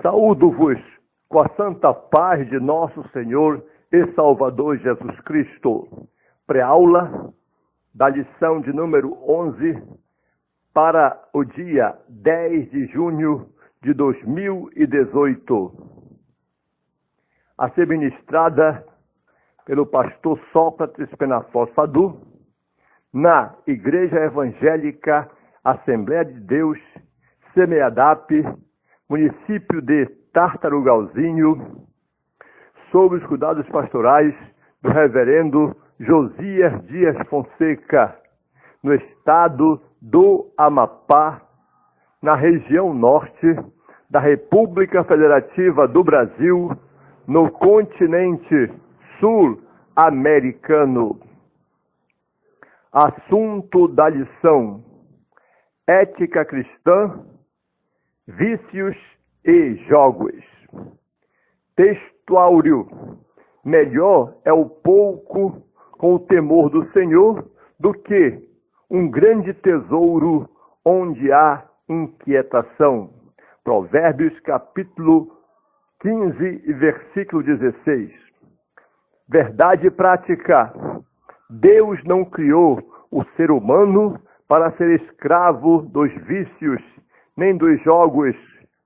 Saúdo-vos com a santa paz de nosso Senhor e Salvador Jesus Cristo. Pré-aula da lição de número 11 para o dia 10 de junho de 2018. A ser ministrada pelo pastor Sócrates Penafós Fadu, na Igreja Evangélica Assembleia de Deus, Semeadap, município de Tartarugalzinho, sob os cuidados pastorais do reverendo Josias Dias Fonseca, no estado do Amapá, na região norte da República Federativa do Brasil, no continente sul-americano. Assunto da lição: ética cristã, vícios e jogos. Texto áureo: melhor é o pouco com o temor do Senhor do que um grande tesouro onde há inquietação. Provérbios capítulo 15 e versículo 16. Verdade prática: Deus não criou o ser humano para ser escravo dos vícios nem dos jogos,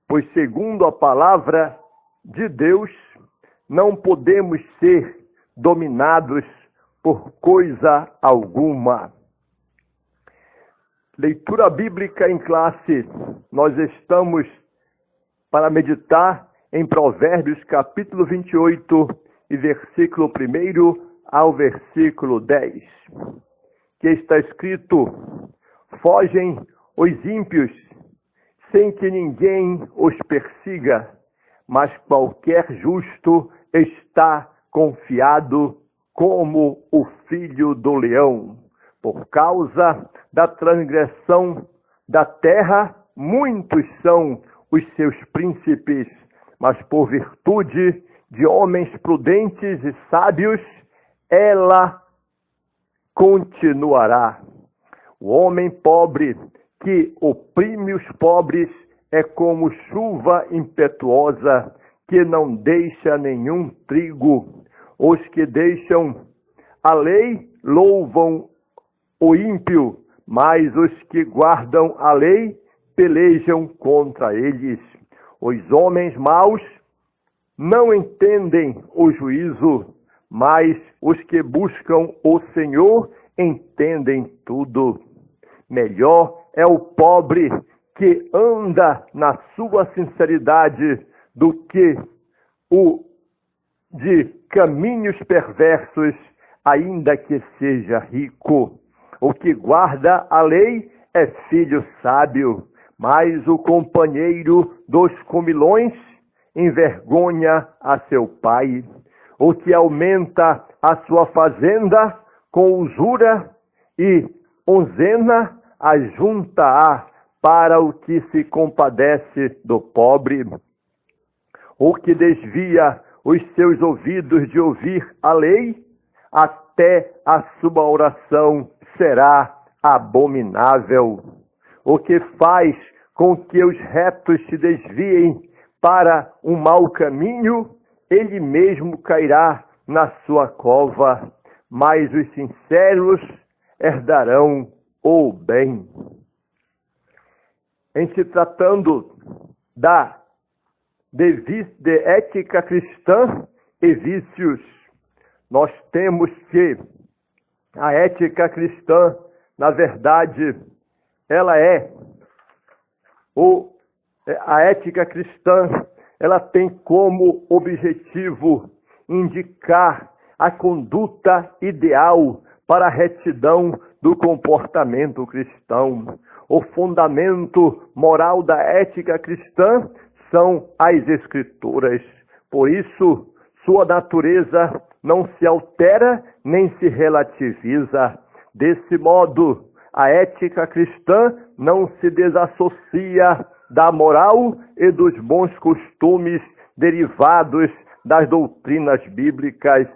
pois segundo a palavra de Deus, não podemos ser dominados por coisa alguma. Leitura bíblica em classe. Nós estamos para meditar em Provérbios capítulo 28 e versículo 1 ao versículo 10, que está escrito: fogem os ímpios sem que ninguém os persiga, mas qualquer justo está confiado como o filho do leão. Por causa da transgressão da terra, muitos são os seus príncipes, mas por virtude de homens prudentes e sábios, ela continuará. O homem pobre que oprime os pobres é como chuva impetuosa que não deixa nenhum trigo. Os que deixam a lei louvam o ímpio, mas os que guardam a lei pelejam contra eles. Os homens maus não entendem o juízo, mas os que buscam o Senhor entendem tudo. Melhor é o pobre que anda na sua sinceridade do que o de caminhos perversos, ainda que seja rico. O que guarda a lei é filho sábio, mas o companheiro dos comilões envergonha a seu pai. O que aumenta a sua fazenda com usura e onzena, ajunta-a para o que se compadece do pobre. O que desvia os seus ouvidos de ouvir a lei, até a sua oração será abominável. O que faz com que os retos se desviem para um mau caminho, ele mesmo cairá na sua cova, mas os sinceros herdarão o bem. Em se tratando de ética cristã e vícios, nós temos que a ética cristã, na verdade, a ética cristã, ela tem como objetivo indicar a conduta ideal para a retidão do comportamento cristão. O fundamento moral da ética cristã são as Escrituras. Por isso, sua natureza não se altera nem se relativiza. Desse modo, a ética cristã não se desassocia da moral e dos bons costumes derivados das doutrinas bíblicas.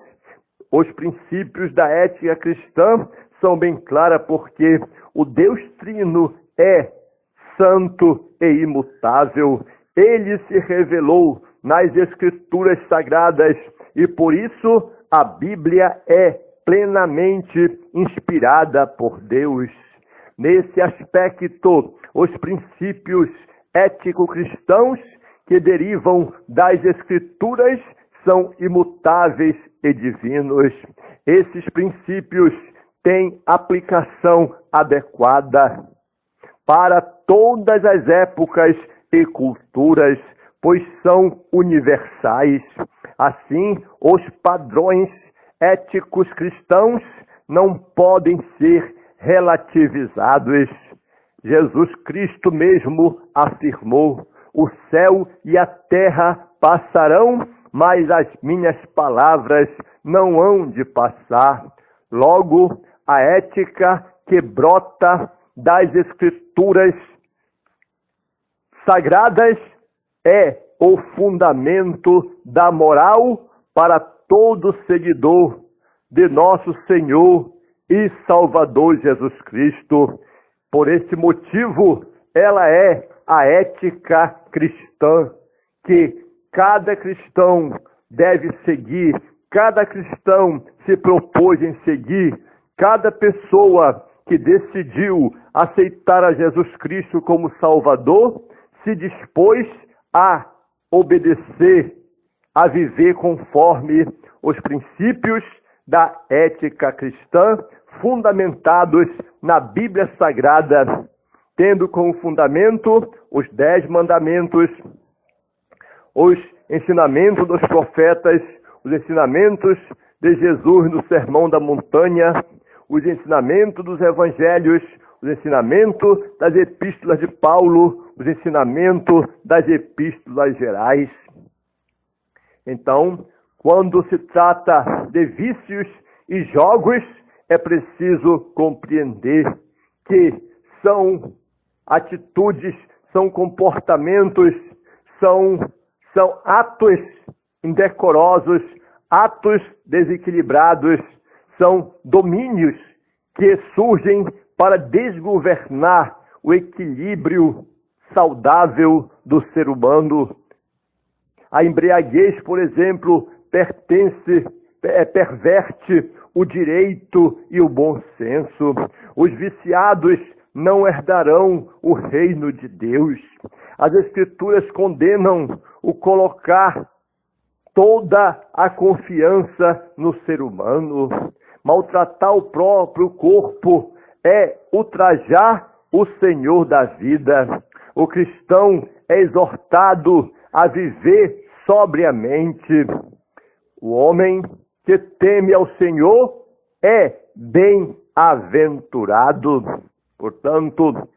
Os princípios da ética cristã são bem claros porque o Deus Trino é santo e imutável. Ele se revelou nas Escrituras Sagradas e por isso a Bíblia é plenamente inspirada por Deus. Nesse aspecto, os princípios ético-cristãos que derivam das Escrituras são imutáveis e divinos. Esses princípios têm aplicação adequada para todas as épocas e culturas, pois são universais. Assim, os padrões éticos cristãos não podem ser relativizados. Jesus Cristo mesmo afirmou: o céu e a terra passarão, mas as minhas palavras não hão de passar. Logo, a ética que brota das Escrituras Sagradas é o fundamento da moral para todo seguidor de nosso Senhor e Salvador Jesus Cristo. Por esse motivo, ela é a ética cristã, que cada cristão deve seguir, cada cristão se propôs em seguir, cada pessoa que decidiu aceitar a Jesus Cristo como Salvador, se dispôs a obedecer, a viver conforme os princípios da ética cristã, fundamentados na Bíblia Sagrada, tendo como fundamento os 10 mandamentos, os ensinamentos dos profetas, os ensinamentos de Jesus no Sermão da Montanha, os ensinamentos dos evangelhos, os ensinamentos das epístolas de Paulo, os ensinamentos das epístolas gerais. Então, quando se trata de vícios e jogos, é preciso compreender que são atitudes, são comportamentos, são atos indecorosos, atos desequilibrados, são domínios que surgem para desgovernar o equilíbrio saudável do ser humano. A embriaguez, por exemplo, perverte o direito e o bom senso. Os viciados não herdarão o reino de Deus. As Escrituras condenam o colocar toda a confiança no ser humano. Maltratar o próprio corpo é ultrajar o Senhor da vida. O cristão é exortado a viver sobriamente. O homem que teme ao Senhor é bem-aventurado. Portanto,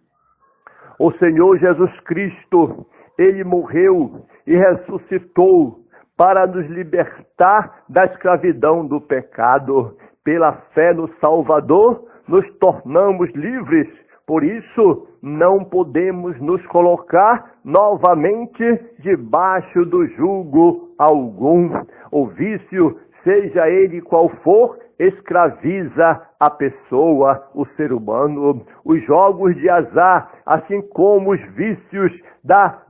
o Senhor Jesus Cristo, Ele morreu e ressuscitou para nos libertar da escravidão do pecado. Pela fé no Salvador, nos tornamos livres. Por isso, não podemos nos colocar novamente debaixo do jugo algum. O vício, seja ele qual for, escraviza a pessoa, o ser humano. Os jogos de azar, assim como os vícios da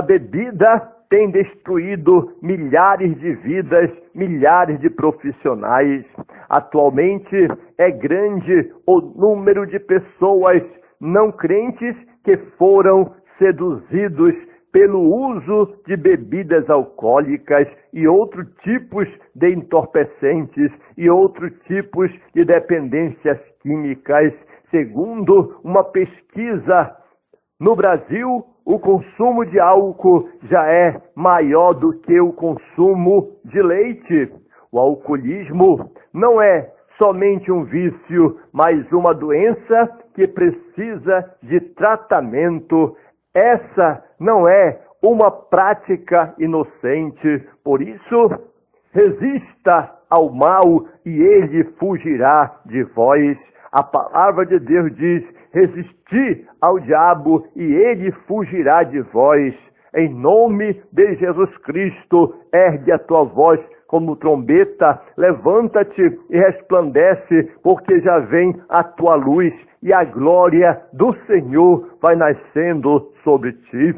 bebida, têm destruído milhares de vidas, milhares de profissionais. Atualmente é grande o número de pessoas não crentes que foram seduzidos pelo uso de bebidas alcoólicas e outros tipos de entorpecentes e outros tipos de dependências químicas. Segundo uma pesquisa, no Brasil, o consumo de álcool já é maior do que o consumo de leite. O alcoolismo não é somente um vício, mas uma doença que precisa de tratamento. Essa não é uma prática inocente. Por isso, resista ao mal e ele fugirá de vós. A palavra de Deus diz: resisti ao diabo e ele fugirá de vós. Em nome de Jesus Cristo, ergue a tua voz como trombeta, levanta-te e resplandece, porque já vem a tua luz e a glória do Senhor vai nascendo sobre ti.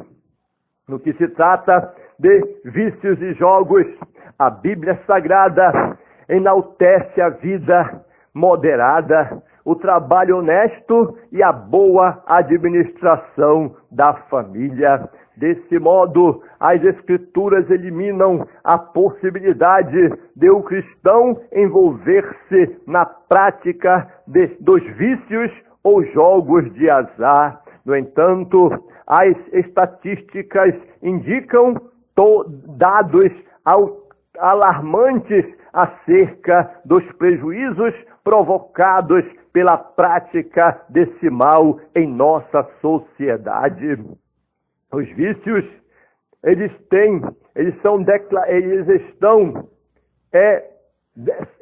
No que se trata de vícios e jogos, a Bíblia Sagrada enaltece a vida moderada, o trabalho honesto e a boa administração da família. Desse modo, as Escrituras eliminam a possibilidade de o cristão envolver-se na prática dos vícios ou jogos de azar. No entanto, as estatísticas indicam dados alarmantes acerca dos prejuízos provocados pela prática desse mal em nossa sociedade. Os vícios, eles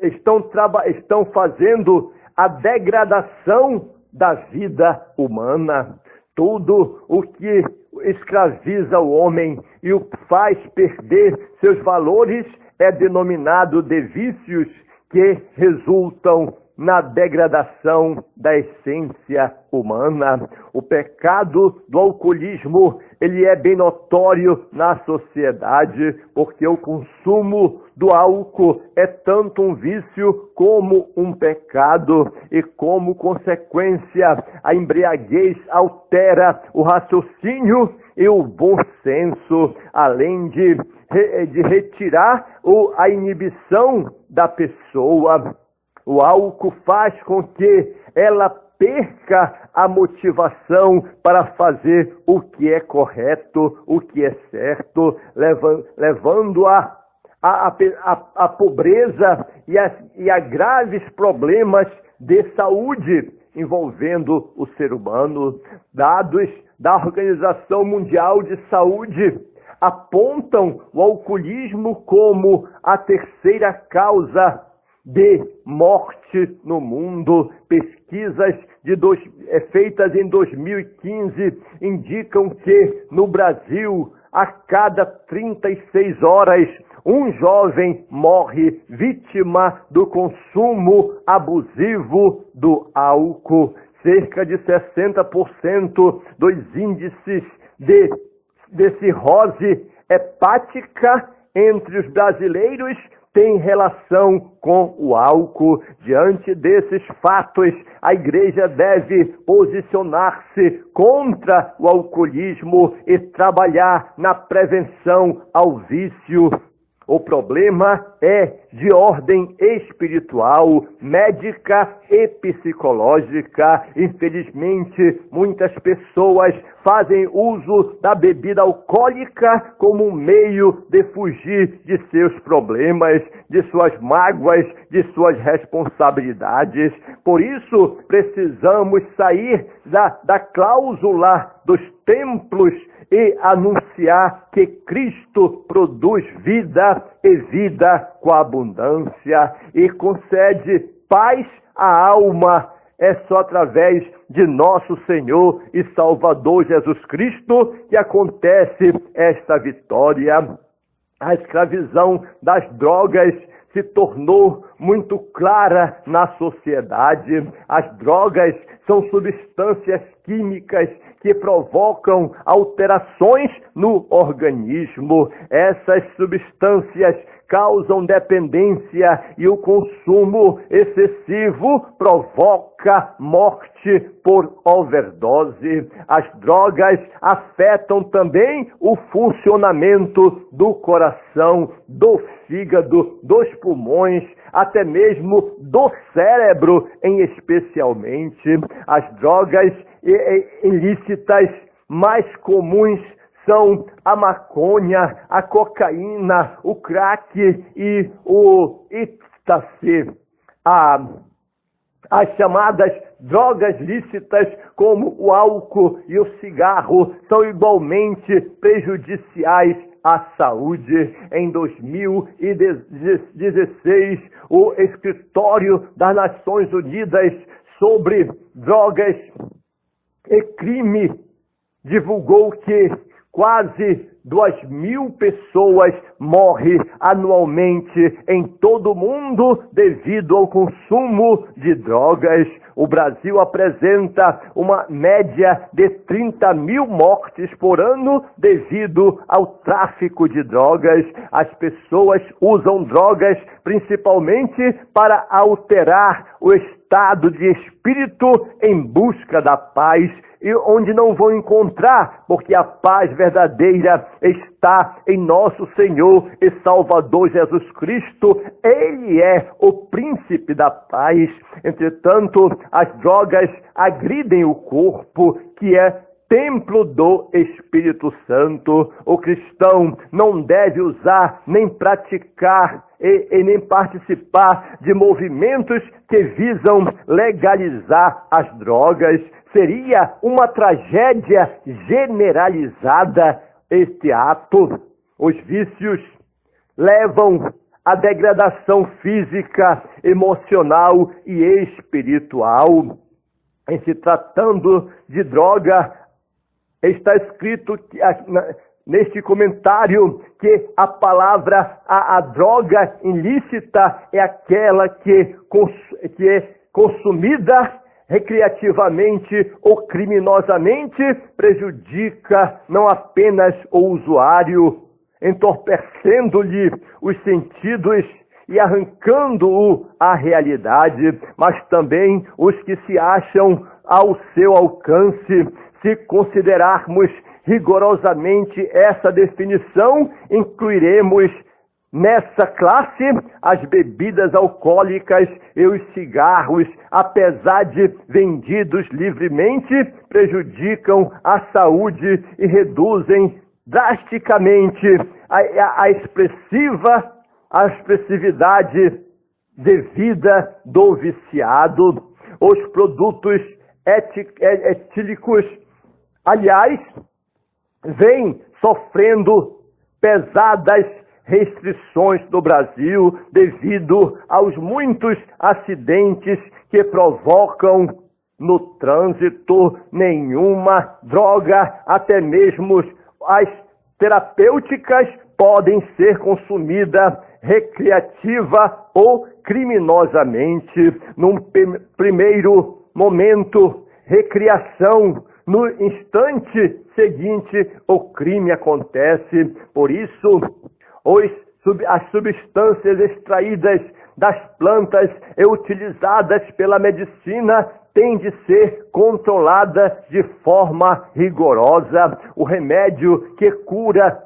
estão fazendo a degradação da vida humana. Tudo o que escraviza o homem e o faz perder seus valores é denominado de vícios, que resultam na degradação da essência humana. O pecado do alcoolismo, ele é bem notório na sociedade, porque o consumo do álcool é tanto um vício como um pecado, e como consequência, a embriaguez altera o raciocínio e o bom senso, além de retirar a inibição da pessoa. O álcool faz com que ela perca a motivação para fazer o que é correto, o que é certo, levando-a à pobreza e a graves problemas de saúde envolvendo o ser humano. Dados da Organização Mundial de Saúde apontam o alcoolismo como a terceira causa de morte no mundo. Pesquisas feitas em 2015 indicam que no Brasil, a cada 36 horas, um jovem morre vítima do consumo abusivo do álcool. Cerca de 60% dos índices de cirrose hepática entre os brasileiros tem relação com o álcool. Diante desses fatos, a igreja deve posicionar-se contra o alcoolismo e trabalhar na prevenção ao vício. O problema é de ordem espiritual, médica e psicológica. Infelizmente, muitas pessoas fazem uso da bebida alcoólica como um meio de fugir de seus problemas, de suas mágoas, de suas responsabilidades. Por isso, precisamos sair da cláusula dos templos e anunciar que Cristo produz vida e vida com abundância e concede paz à alma. É só através de nosso Senhor e Salvador Jesus Cristo que acontece esta vitória. A escravidão das drogas se tornou muito clara na sociedade. As drogas são substâncias químicas que provocam alterações no organismo. Essas substâncias causam dependência e o consumo excessivo provoca morte por overdose. As drogas afetam também o funcionamento do coração, do fígado, dos pulmões, até mesmo do cérebro especialmente. As drogas ilícitas mais comuns são a maconha, a cocaína, o crack e o ecstasy. As chamadas drogas lícitas, como o álcool e o cigarro, são igualmente prejudiciais à saúde. Em 2016, o Escritório das Nações Unidas sobre Drogas e Crime divulgou que quase 2.000 pessoas morrem anualmente em todo o mundo devido ao consumo de drogas. O Brasil apresenta uma média de 30 mil mortes por ano devido ao tráfico de drogas. As pessoas usam drogas principalmente para alterar o estado de espírito em busca da paz, e onde não vão encontrar, porque a paz verdadeira está em nosso Senhor e Salvador Jesus Cristo. Ele é o príncipe da paz. Entretanto, as drogas agridem o corpo, que é templo do Espírito Santo. O cristão não deve usar, nem praticar e nem participar de movimentos que visam legalizar as drogas. Seria uma tragédia generalizada este ato. Os vícios levam à degradação física, emocional e espiritual. Em se tratando de droga, está escrito que, neste comentário, que a palavra, a droga ilícita é aquela que é consumida recreativamente ou criminosamente, prejudica não apenas o usuário, entorpecendo-lhe os sentidos e arrancando-o à realidade, mas também os que se acham ao seu alcance. Se considerarmos rigorosamente essa definição, incluiremos nessa classe as bebidas alcoólicas e os cigarros, apesar de vendidos livremente, prejudicam a saúde e reduzem drasticamente a expressividade de vida do viciado. Os produtos etílicos, aliás, vêm sofrendo pesadas restrições no Brasil devido aos muitos acidentes que provocam no trânsito. Nenhuma droga, até mesmo as terapêuticas, podem ser consumidas recreativa ou criminosamente. Num primeiro momento, recreação, no instante seguinte o crime acontece. Por isso, as substâncias extraídas das plantas e utilizadas pela medicina têm de ser controladas de forma rigorosa. O remédio que cura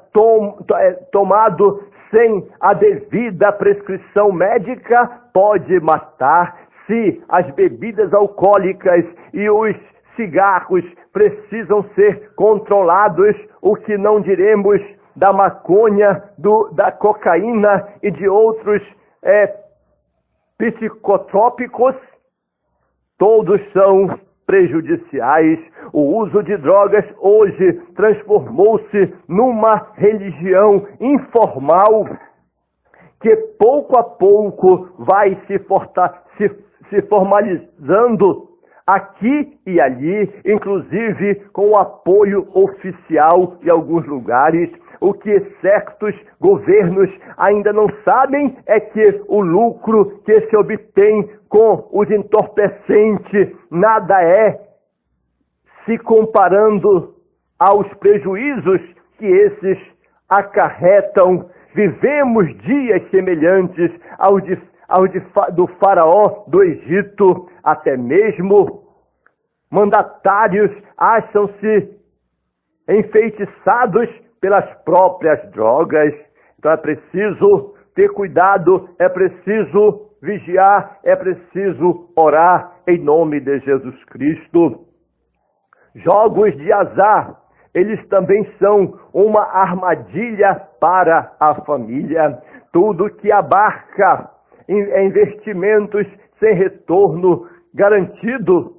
tomado sem a devida prescrição médica pode matar. Se as bebidas alcoólicas e os cigarros precisam ser controlados, o que não diremos da maconha, da cocaína e de outros psicotrópicos? Todos são prejudiciais. O uso de drogas hoje transformou-se numa religião informal que pouco a pouco vai se formalizando aqui e ali, inclusive com o apoio oficial de alguns lugares. O que certos governos ainda não sabem é que o lucro que se obtém com os entorpecentes nada é se comparando aos prejuízos que esses acarretam. Vivemos dias semelhantes do faraó do Egito. Até mesmo mandatários acham-se enfeitiçados pelas próprias drogas. Então é preciso ter cuidado, é preciso vigiar, é preciso orar em nome de Jesus Cristo. Jogos de azar, eles também são uma armadilha para a família. Tudo que abarca investimentos sem retorno garantido,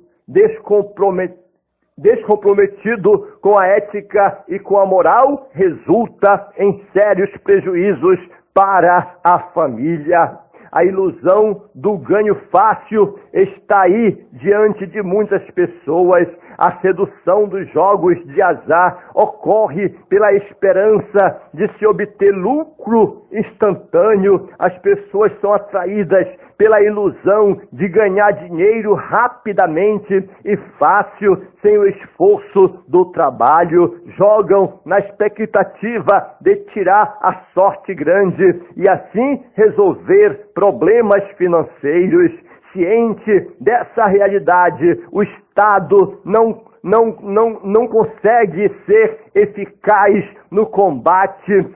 descomprometido com a ética e com a moral, resulta em sérios prejuízos para a família. A ilusão do ganho fácil está aí diante de muitas pessoas. A sedução dos jogos de azar ocorre pela esperança de se obter lucro instantâneo. As pessoas são atraídas pela ilusão de ganhar dinheiro rapidamente e fácil, sem o esforço do trabalho. Jogam na expectativa de tirar a sorte grande e assim resolver problemas financeiros. Ciente dessa realidade, o Estado não consegue ser eficaz no combate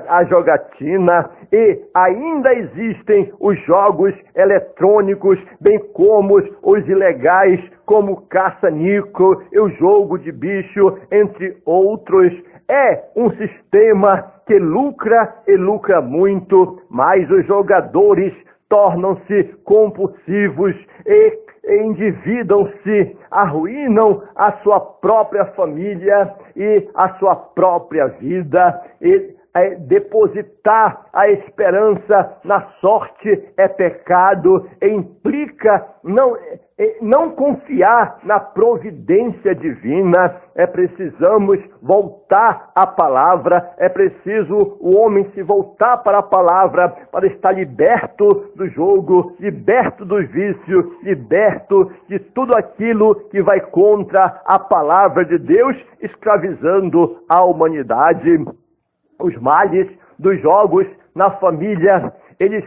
à jogatina, e ainda existem os jogos eletrônicos, bem como os ilegais, como caça-níquel e o jogo de bicho, entre outros. É um sistema que lucra e lucra muito, mas os jogadores tornam-se compulsivos e endividam-se, arruinam a sua própria família e a sua própria vida. E depositar a esperança na sorte é pecado e implica não confiar na providência divina. Precisamos voltar à palavra, é preciso o homem se voltar para a palavra para estar liberto do jogo, liberto dos vícios, liberto de tudo aquilo que vai contra a palavra de Deus, escravizando a humanidade. Os males dos jogos na família, eles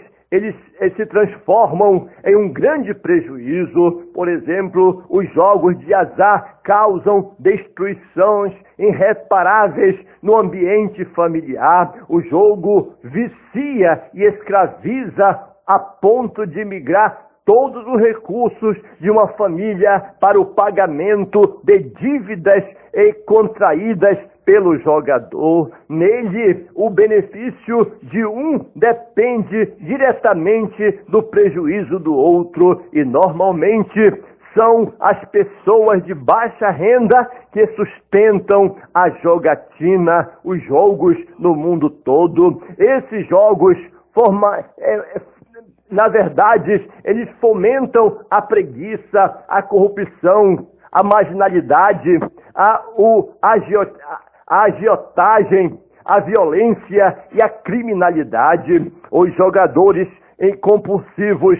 se transformam em um grande prejuízo. Por exemplo, os jogos de azar causam destruições irreparáveis no ambiente familiar. O jogo vicia e escraviza a ponto de migrar todos os recursos de uma família para o pagamento de dívidas contraídas pelo jogador. Nele, o benefício de um depende diretamente do prejuízo do outro, e normalmente são as pessoas de baixa renda que sustentam a jogatina, os jogos no mundo todo. Esses jogos na verdade, eles fomentam a preguiça, a corrupção, a marginalidade, a agiotagem, a violência e a criminalidade. Os jogadores compulsivos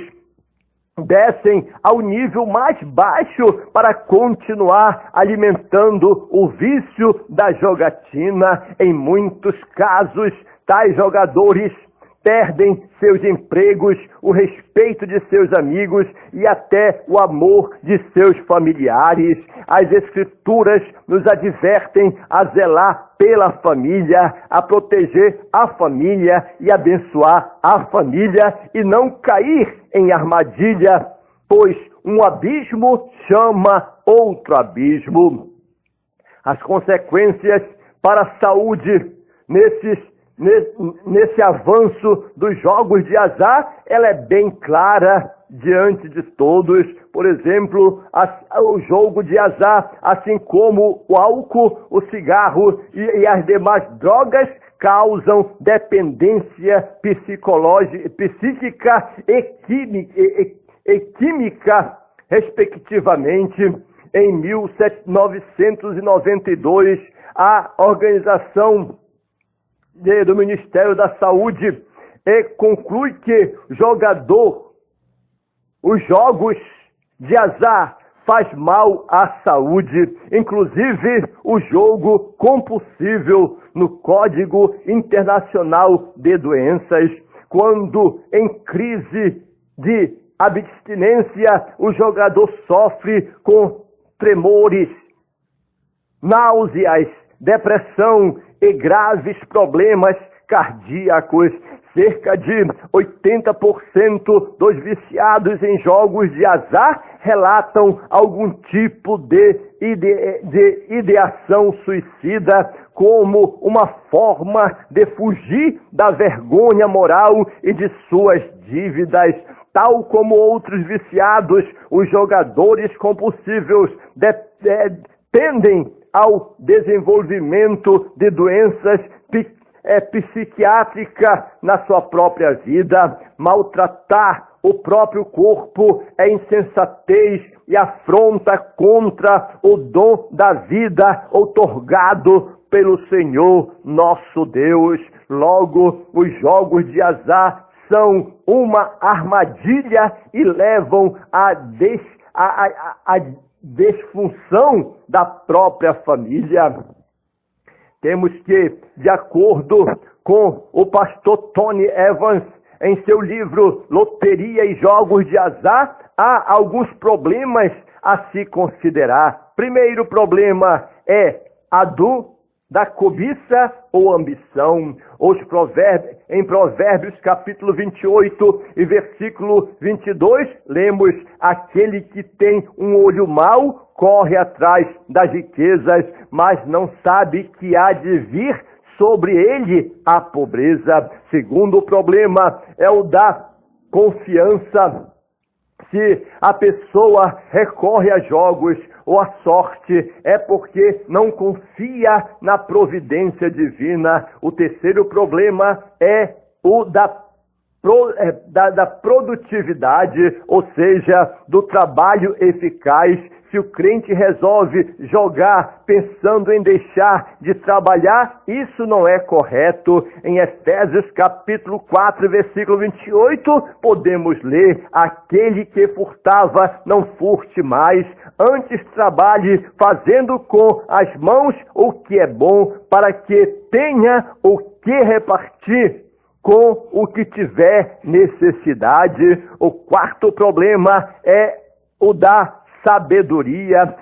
descem ao nível mais baixo para continuar alimentando o vício da jogatina. Em muitos casos, tais jogadores perdem seus empregos, o respeito de seus amigos e até o amor de seus familiares. As Escrituras nos advertem a zelar pela família, a proteger a família e abençoar a família e não cair em armadilha, pois um abismo chama outro abismo. As consequências para a saúde nesse avanço dos jogos de azar, ela é bem clara diante de todos. Por exemplo, o jogo de azar, assim como o álcool, o cigarro e as demais drogas, causam dependência psíquica e química, respectivamente. Em 1992, a Organização do Ministério da Saúde conclui que os jogos de azar faz mal à saúde, inclusive o jogo compulsivo no Código Internacional de Doenças. Quando em crise de abstinência, o jogador sofre com tremores, náuseas, depressão e graves problemas cardíacos. Cerca de 80% dos viciados em jogos de azar relatam algum tipo de ideação suicida como uma forma de fugir da vergonha moral e de suas dívidas. Tal como outros viciados, os jogadores compulsivos tendem ao desenvolvimento de doenças psiquiátricas na sua própria vida. Maltratar o próprio corpo é insensatez e afronta contra o dom da vida outorgado pelo Senhor nosso Deus. Logo, os jogos de azar são uma armadilha e levam à desfunção da própria família. Temos que, de acordo com o pastor Tony Evans, em seu livro Loteria e Jogos de Azar, há alguns problemas a se considerar. Primeiro problema é da cobiça ou ambição. Em Provérbios capítulo 28 e versículo 22, lemos: aquele que tem um olho mau corre atrás das riquezas, mas não sabe que há de vir sobre ele a pobreza. Segundo problema é o da confiança. Se a pessoa recorre a jogos ou a sorte, é porque não confia na providência divina. O terceiro problema é o da produtividade, ou seja, do trabalho eficaz. Se o crente resolve jogar pensando em deixar de trabalhar, isso não é correto. Em Efésios capítulo 4, versículo 28, podemos ler: aquele que furtava, não furte mais, antes trabalhe fazendo com as mãos o que é bom, para que tenha o que repartir com o que tiver necessidade. O quarto problema é o da sabedoria.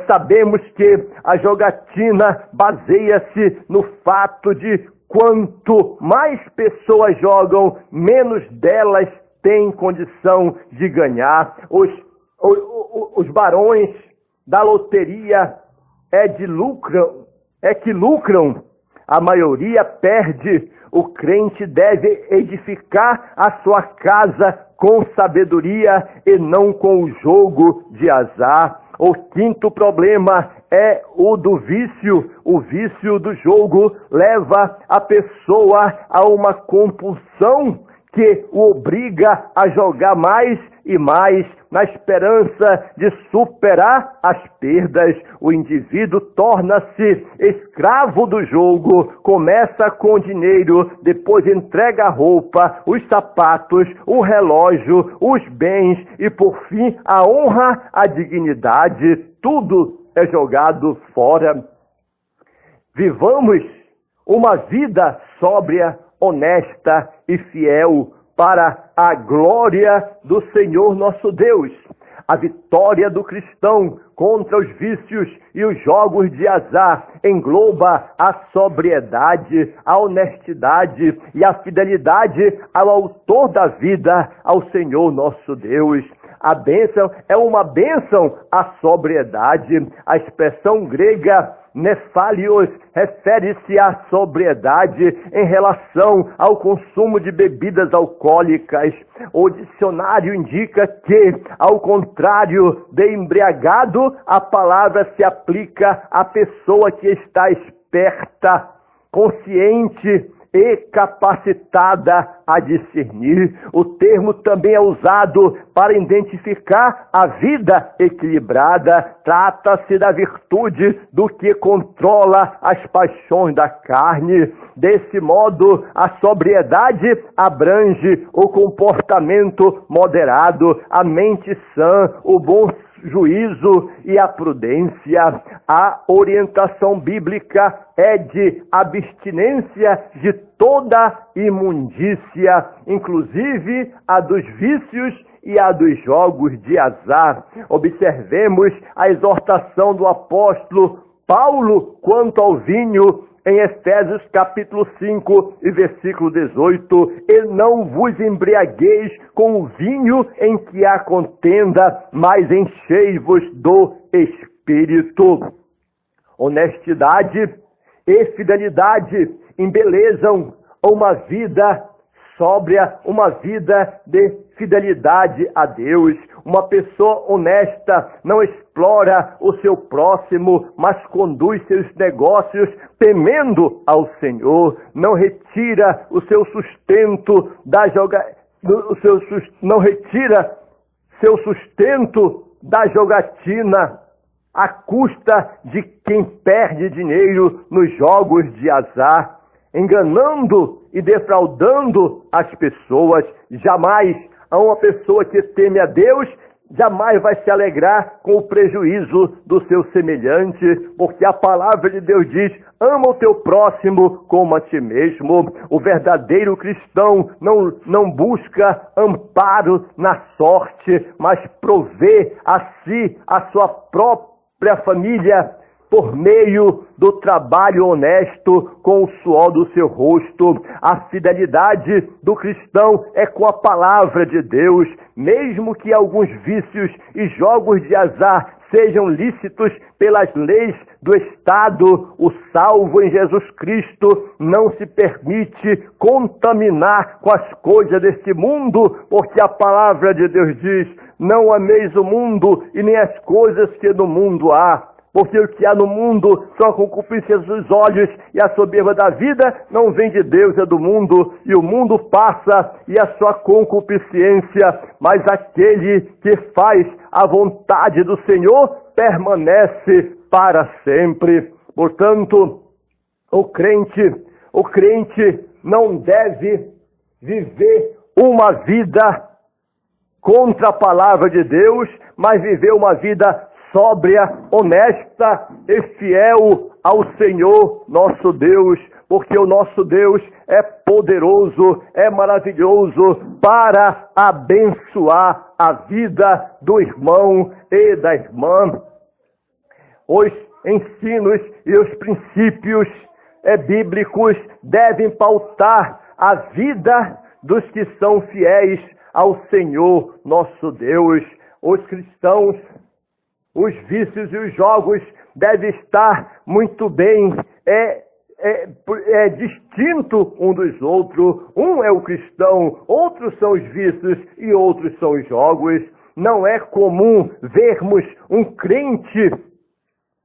Sabemos que a jogatina baseia-se no fato de quanto mais pessoas jogam, menos delas têm condição de ganhar. Os barões da loteria que lucram, a maioria perde. O crente deve edificar a sua casa com sabedoria e não com o jogo de azar. O quinto problema é o do vício. O vício do jogo leva a pessoa a uma compulsão que o obriga a jogar mais e mais, na esperança de superar as perdas. O indivíduo torna-se escravo do jogo, começa com o dinheiro, depois entrega a roupa, os sapatos, o relógio, os bens e, por fim, a honra, a dignidade. Tudo é jogado fora. Vivamos uma vida sóbria, honesta e fiel para a glória do Senhor nosso Deus. A vitória do cristão contra os vícios e os jogos de azar engloba a sobriedade, a honestidade e a fidelidade ao autor da vida, ao Senhor nosso Deus. A bênção é uma bênção à sobriedade. A expressão grega nefalios refere-se à sobriedade em relação ao consumo de bebidas alcoólicas. O dicionário indica que, ao contrário de embriagado, a palavra se aplica à pessoa que está esperta, consciente e capacitada a discernir. O termo também é usado para identificar a vida equilibrada. Trata-se da virtude do que controla as paixões da carne. Desse modo, a sobriedade abrange o comportamento moderado, a mente sã, o bom juízo e a prudência. A orientação bíblica é de abstinência de toda imundícia, inclusive a dos vícios e a dos jogos de azar. Observemos a exortação do apóstolo Paulo quanto ao vinho em Efésios capítulo 5 e versículo 18. E não vos embriagueis com o vinho em que há contenda, mas enchei-vos do Espírito. Honestidade e fidelidade embelezam uma vida sóbria, uma vida de fidelidade a Deus. Uma pessoa honesta não explora o seu próximo, mas conduz seus negócios temendo ao Senhor. Não retira o seu sustento não retira seu sustento da jogatina à custa de quem perde dinheiro nos jogos de azar, enganando e defraudando as pessoas. Jamais a uma pessoa que teme a Deus jamais vai se alegrar com o prejuízo do seu semelhante, porque a palavra de Deus diz: ama o teu próximo como a ti mesmo. O verdadeiro cristão não busca amparo na sorte, mas provê a si, a sua própria família, por meio do trabalho honesto, com o suor do seu rosto. A fidelidade do cristão é com a palavra de Deus, mesmo que alguns vícios e jogos de azar sejam lícitos pelas leis do Estado. O salvo em Jesus Cristo não se permite contaminar com as coisas deste mundo, porque a palavra de Deus diz: não ameis o mundo e nem as coisas que no mundo há. Porque o que há no mundo são a concupiscência dos olhos e a soberba da vida, não vem de Deus, é do mundo, e o mundo passa e a sua concupiscência, mas aquele que faz a vontade do Senhor permanece para sempre. Portanto, o crente não deve viver uma vida contra a palavra de Deus, mas viver uma vida sóbria, honesta e fiel ao Senhor nosso Deus, porque o nosso Deus é poderoso, é maravilhoso para abençoar a vida do irmão e da irmã. Os ensinos e os princípios bíblicos devem pautar a vida dos que são fiéis ao Senhor nosso Deus. Os cristãos, os vícios e os jogos devem estar muito bem distinto um dos outros. Um é o cristão, outros são os vícios e outros são os jogos. Não é comum vermos um crente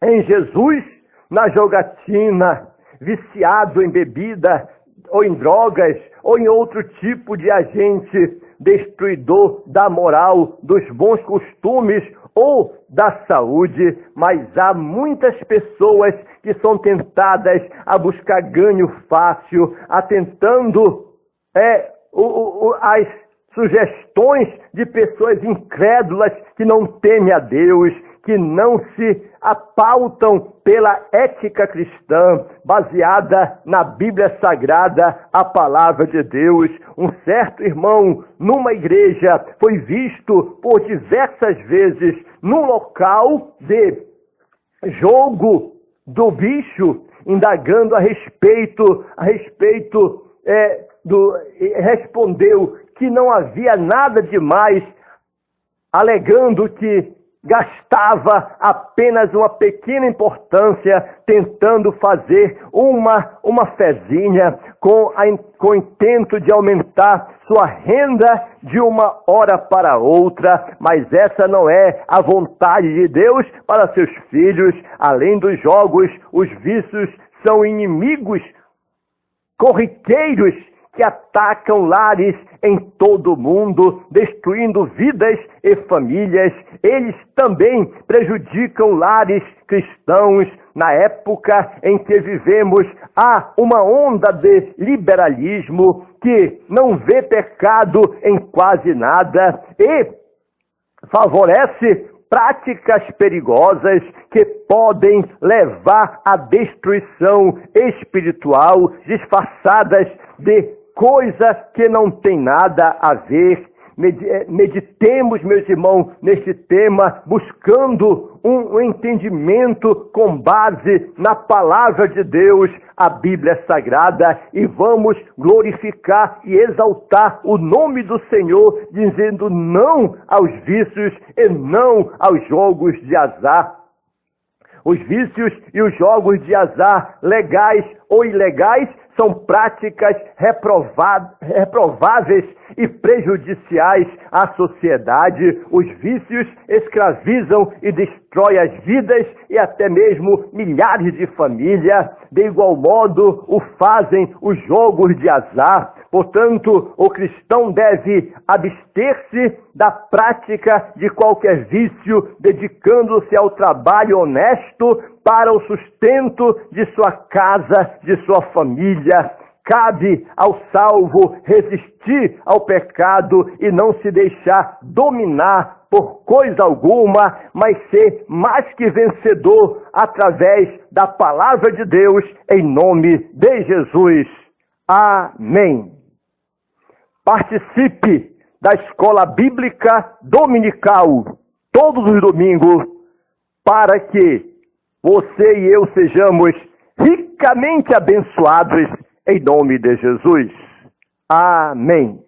em Jesus na jogatina, viciado em bebida ou em drogas ou em outro tipo de agente destruidor da moral, dos bons costumes ou da saúde. Mas há muitas pessoas que são tentadas a buscar ganho fácil, atentando as sugestões de pessoas incrédulas que não temem a Deus, que não se apautam pela ética cristã, baseada na Bíblia Sagrada, a palavra de Deus. Um certo irmão, numa igreja, foi visto por diversas vezes num local de jogo do bicho, indagando a respeito, respondeu que não havia nada demais, alegando que gastava apenas uma pequena importância tentando fazer uma fezinha com o intento de aumentar sua renda de uma hora para outra. Mas essa não é a vontade de Deus para seus filhos. Além dos jogos, os vícios são inimigos corriqueiros que atacam lares em todo o mundo, destruindo vidas e famílias. Eles também prejudicam lares cristãos. Na época em que vivemos, há uma onda de liberalismo que não vê pecado em quase nada e favorece práticas perigosas que podem levar à destruição espiritual, disfarçadas de coisa que não tem nada a ver. Meditemos, meus irmãos, neste tema, buscando um entendimento com base na palavra de Deus, a Bíblia Sagrada, e vamos glorificar e exaltar o nome do Senhor, dizendo não aos vícios e não aos jogos de azar. Os vícios e os jogos de azar, legais ou ilegais, são práticas reprováveis e prejudiciais à sociedade. Os vícios escravizam e destroem as vidas e até mesmo milhares de famílias. De igual modo, o fazem os jogos de azar. Portanto, o cristão deve abster-se da prática de qualquer vício, dedicando-se ao trabalho honesto para o sustento de sua casa, de sua família. Cabe ao salvo resistir ao pecado e não se deixar dominar por coisa alguma, mas ser mais que vencedor através da palavra de Deus, em nome de Jesus. Amém. Participe da escola bíblica dominical todos os domingos, para que você e eu sejamos ricamente abençoados em nome de Jesus. Amém.